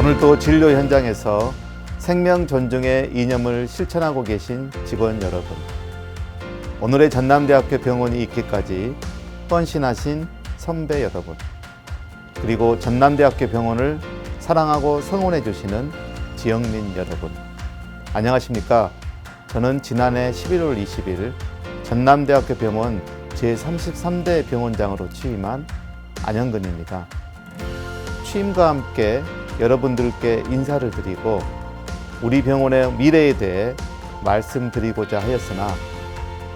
오늘도 진료 현장에서 생명 존중의 이념을 실천하고 계신 직원 여러분, 오늘의 전남대학교 병원이 있기까지 헌신하신 선배 여러분, 그리고 전남대학교 병원을 사랑하고 성원해 주시는 지영민 여러분, 안녕하십니까? 저는 지난해 11월 20일 전남대학교 병원 제33대 병원장으로 취임한 안영근입니다. 취임과 함께 여러분들께 인사를 드리고 우리 병원의 미래에 대해 말씀드리고자 하였으나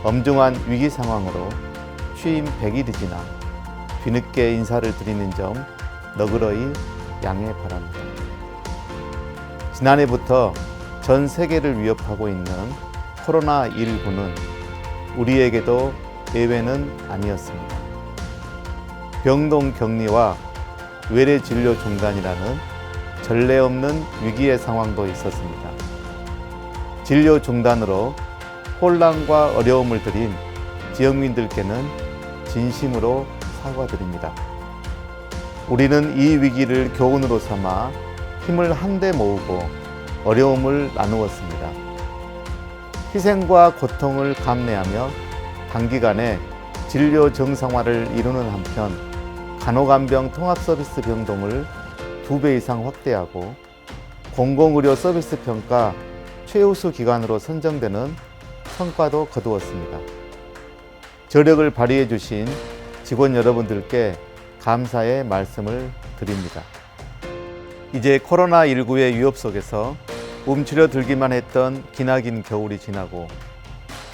엄중한 위기 상황으로 취임 100일이 지나 뒤늦게 인사를 드리는 점 너그러이 양해 바랍니다. 지난해부터 전 세계를 위협하고 있는 코로나19는 우리에게도 예외는 아니었습니다. 병동 격리와 외래 진료 중단이라는 전례 없는 위기의 상황도 있었습니다. 진료 중단으로 혼란과 어려움을 드린 지역민들께는 진심으로 사과드립니다. 우리는 이 위기를 교훈으로 삼아 힘을 한데 모으고 어려움을 나누었습니다. 희생과 고통을 감내하며 단기간에 진료 정상화를 이루는 한편 간호간병 통합서비스 병동을 2배 이상 확대하고 공공의료 서비스 평가 최우수 기관으로 선정되는 성과도 거두었습니다. 저력을 발휘해 주신 직원 여러분들께 감사의 말씀을 드립니다. 이제 코로나19의 위협 속에서 움츠려 들기만 했던 기나긴 겨울이 지나고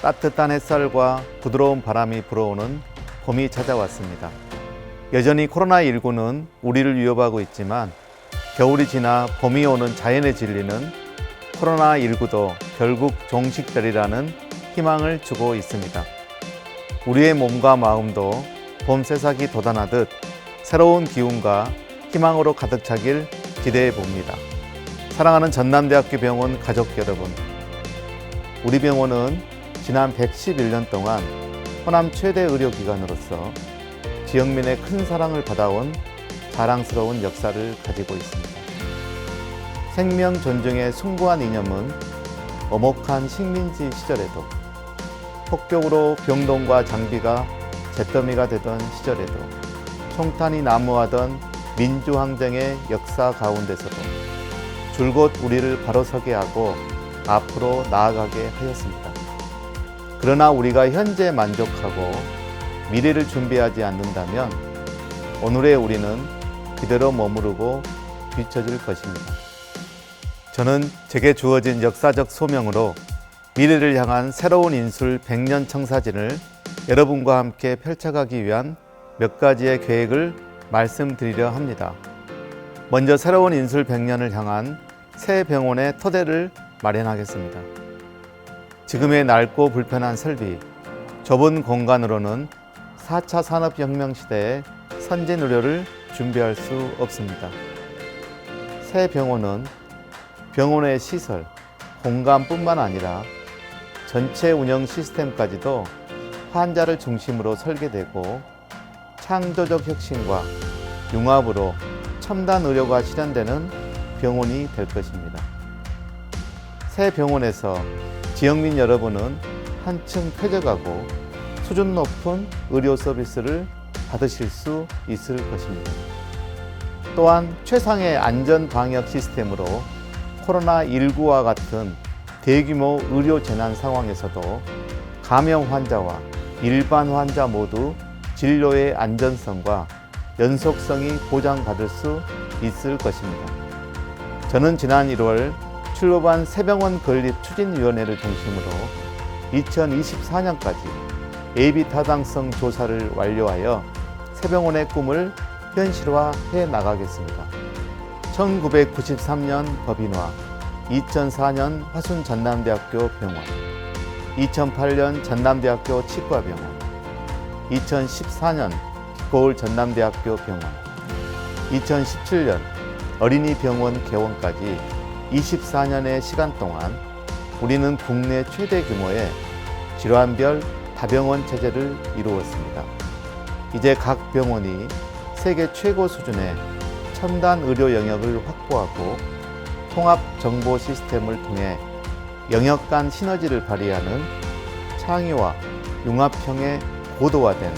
따뜻한 햇살과 부드러운 바람이 불어오는 봄이 찾아왔습니다. 여전히 코로나19는 우리를 위협하고 있지만 겨울이 지나 봄이 오는 자연의 진리는 코로나19도 결국 종식되리라는 희망을 주고 있습니다. 우리의 몸과 마음도 봄 새싹이 돋아나듯 새로운 기운과 희망으로 가득 차길 기대해 봅니다. 사랑하는 전남대학교 병원 가족 여러분, 우리 병원은 지난 111년 동안 호남 최대 의료기관으로서 지역민의 큰 사랑을 받아온 자랑스러운 역사를 가지고 있습니다. 생명 존중의 숭고한 이념은 엄혹한 식민지 시절에도, 폭격으로 병동과 장비가 잿더미가 되던 시절에도, 총탄이 난무하던 민주항쟁의 역사 가운데서도 줄곧 우리를 바로 서게 하고 앞으로 나아가게 하였습니다. 그러나 우리가 현재 만족하고 미래를 준비하지 않는다면 오늘의 우리는 그대로 머무르고 뒤처질 것입니다. 저는 제게 주어진 역사적 소명으로 미래를 향한 새로운 인술 100년 청사진을 여러분과 함께 펼쳐가기 위한 몇 가지의 계획을 말씀드리려 합니다. 먼저 새로운 인술 100년을 향한 새 병원의 토대를 마련하겠습니다. 지금의 낡고 불편한 설비, 좁은 공간으로는 4차 산업혁명 시대의 선진 의료를 준비할 수 없습니다. 새 병원은 병원의 시설, 공간뿐만 아니라 전체 운영 시스템까지도 환자를 중심으로 설계되고 창조적 혁신과 융합으로 첨단 의료가 실현되는 병원이 될 것입니다. 새 병원에서 지역민 여러분은 한층 쾌적하고 수준 높은 의료 서비스를 받으실 수 있을 것입니다. 또한 최상의 안전 방역 시스템으로 코로나19와 같은 대규모 의료 재난 상황에서도 감염 환자와 일반 환자 모두 진료의 안전성과 연속성이 보장받을 수 있을 것입니다. 저는 지난 1월 출범한 새병원 건립 추진위원회를 중심으로 2024년까지 예비 타당성 조사를 완료하여 새병원의 꿈을 현실화해 나가겠습니다. 1993년 법인화, 2004년 화순 전남대학교 병원, 2008년 전남대학교 치과병원, 2014년 빛고울 전남대학교 병원, 2017년 어린이병원 개원까지 24년의 시간 동안 우리는 국내 최대 규모의 질환별 다병원 체제를 이루었습니다. 이제 각 병원이 세계 최고 수준의 첨단 의료 영역을 확보하고 통합 정보 시스템을 통해 영역 간 시너지를 발휘하는 창의와 융합형의 고도화된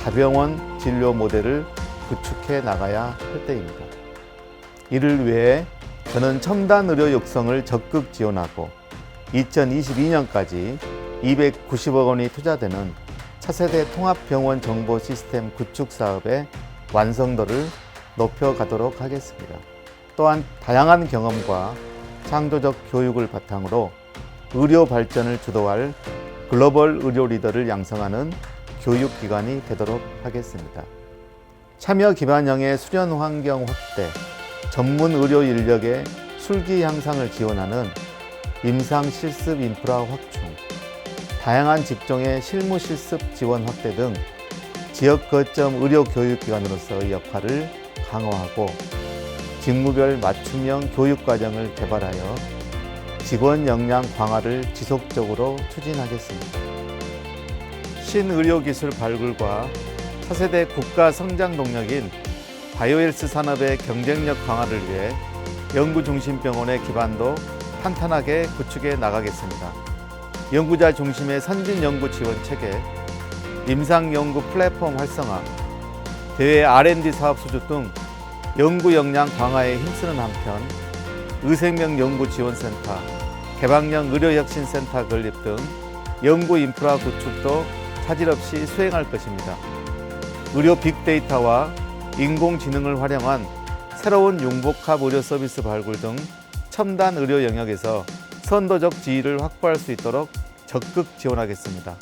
다병원 진료 모델을 구축해 나가야 할 때입니다. 이를 위해 저는 첨단 의료 육성을 적극 지원하고 2022년까지 290억 원이 투자되는 차세대 통합병원 정보 시스템 구축 사업의 완성도를 높여가도록 하겠습니다. 또한 다양한 경험과 창조적 교육을 바탕으로 의료 발전을 주도할 글로벌 의료 리더를 양성하는 교육기관이 되도록 하겠습니다. 참여 기반형의 수련 환경 확대, 전문 의료 인력의 술기 향상을 지원하는 임상 실습 인프라 확충, 다양한 직종의 실무 실습 지원 확대 등 지역 거점 의료 교육기관으로서의 역할을 강화하고 직무별 맞춤형 교육 과정을 개발하여 직원 역량 강화를 지속적으로 추진하겠습니다. 신의료기술 발굴과 차세대 국가 성장 동력인 바이오헬스 산업의 경쟁력 강화를 위해 연구중심병원의 기반도 탄탄하게 구축해 나가겠습니다. 연구자 중심의 선진연구 지원 체계, 임상연구 플랫폼 활성화, 대외 R&D 사업 수주 등 연구 역량 강화에 힘쓰는 한편 의생명연구지원센터, 개방형 의료혁신센터 건립 등 연구 인프라 구축도 차질 없이 수행할 것입니다. 의료 빅데이터와 인공지능을 활용한 새로운 융복합 의료 서비스 발굴 등 첨단 의료 영역에서 선도적 지위를 확보할 수 있도록 적극 지원하겠습니다.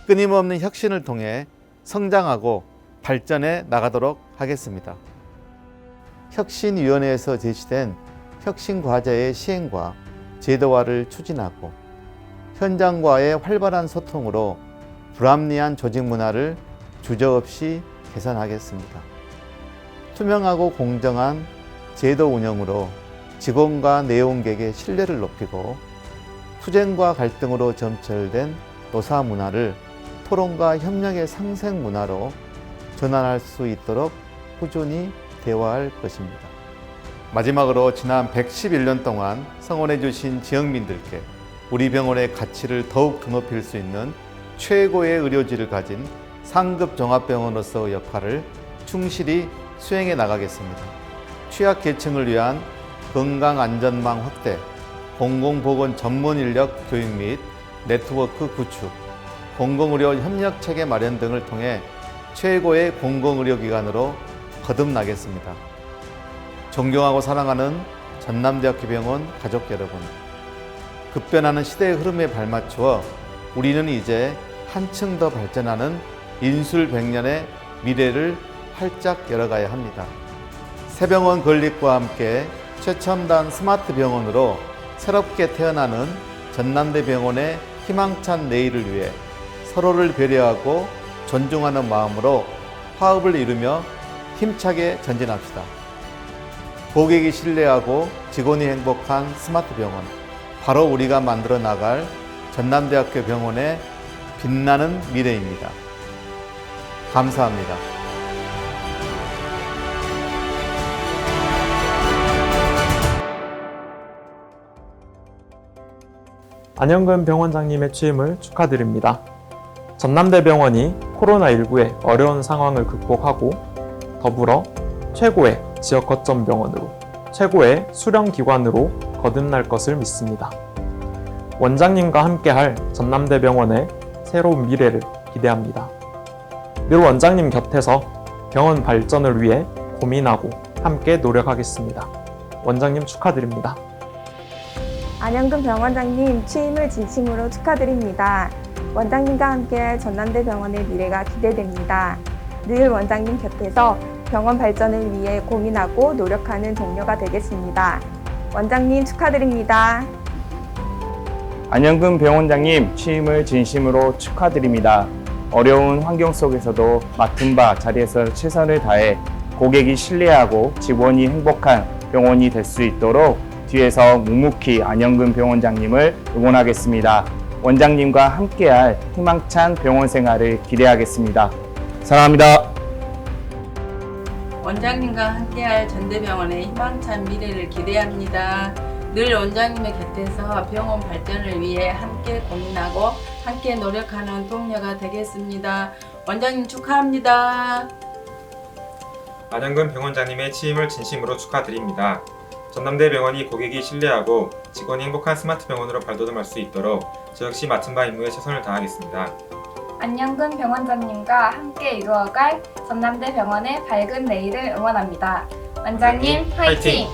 끊임없는 혁신을 통해 성장하고 발전해 나가도록 하겠습니다. 혁신위원회에서 제시된 혁신과제의 시행과 제도화를 추진하고 현장과의 활발한 소통으로 불합리한 조직 문화를 주저없이 개선하겠습니다. 투명하고 공정한 제도 운영으로 직원과 내용객의 신뢰를 높이고 투쟁과 갈등으로 점철된 노사 문화를 토론과 협력의 상생 문화로 전환할 수 있도록 꾸준히 대화할 것입니다. 마지막으로 지난 111년 동안 성원해 주신 지역민들께 우리 병원의 가치를 더욱 더 높일 수 있는 최고의 의료지를 가진 상급 종합병원으로서의 역할을 충실히 수행해 나가겠습니다. 취약계층을 위한 건강안전망 확대, 공공보건 전문 인력 교육 및 네트워크 구축, 공공의료 협력체계 마련 등을 통해 최고의 공공의료기관으로 거듭나겠습니다. 존경하고 사랑하는 전남대학교 병원 가족 여러분, 급변하는 시대의 흐름에 발맞추어 우리는 이제 한층 더 발전하는 인술백년의 미래를 활짝 열어가야 합니다. 새병원 건립과 함께 최첨단 스마트 병원으로 새롭게 태어나는 전남대병원의 희망찬 내일을 위해 서로를 배려하고 존중하는 마음으로 화합을 이루며 힘차게 전진합시다. 고객이 신뢰하고 직원이 행복한 스마트 병원, 바로 우리가 만들어 나갈 전남대학교 병원의 빛나는 미래입니다. 감사합니다. 안영근 병원장님의 취임을 축하드립니다. 전남대병원이 코로나19의 어려운 상황을 극복하고 더불어 최고의 지역 거점 병원으로, 최고의 수련기관으로 거듭날 것을 믿습니다. 원장님과 함께할 전남대병원의 새로운 미래를 기대합니다. 늘 원장님 곁에서 병원 발전을 위해 고민하고 함께 노력하겠습니다. 원장님 축하드립니다. 안영근 병원장님 취임을 진심으로 축하드립니다. 원장님과 함께 전남대병원의 미래가 기대됩니다. 늘 원장님 곁에서 병원 발전을 위해 고민하고 노력하는 동료가 되겠습니다. 원장님 축하드립니다. 안영근 병원장님 취임을 진심으로 축하드립니다. 어려운 환경 속에서도 맡은 바 자리에서 최선을 다해 고객이 신뢰하고 직원이 행복한 병원이 될 수 있도록 뒤에서 묵묵히 안영근 병원장님을 응원하겠습니다. 원장님과 함께할 희망찬 병원 생활을 기대하겠습니다. 사랑합니다. 원장님과 함께할 전대병원의 희망찬 미래를 기대합니다. 늘 원장님의 곁에서 병원 발전을 위해 함께 고민하고 함께 노력하는 동료가 되겠습니다. 원장님 축하합니다. 안영근 병원장님의 취임을 진심으로 축하드립니다. 전남대병원이 고객이 신뢰하고 직원이 행복한 스마트 병원으로 발돋움할 수 있도록 저 역시 맡은 바 임무에 최선을 다하겠습니다. 안영근 병원장님과 함께 이루어갈 전남대병원의 밝은 내일을 응원합니다. 원장님 화이팅!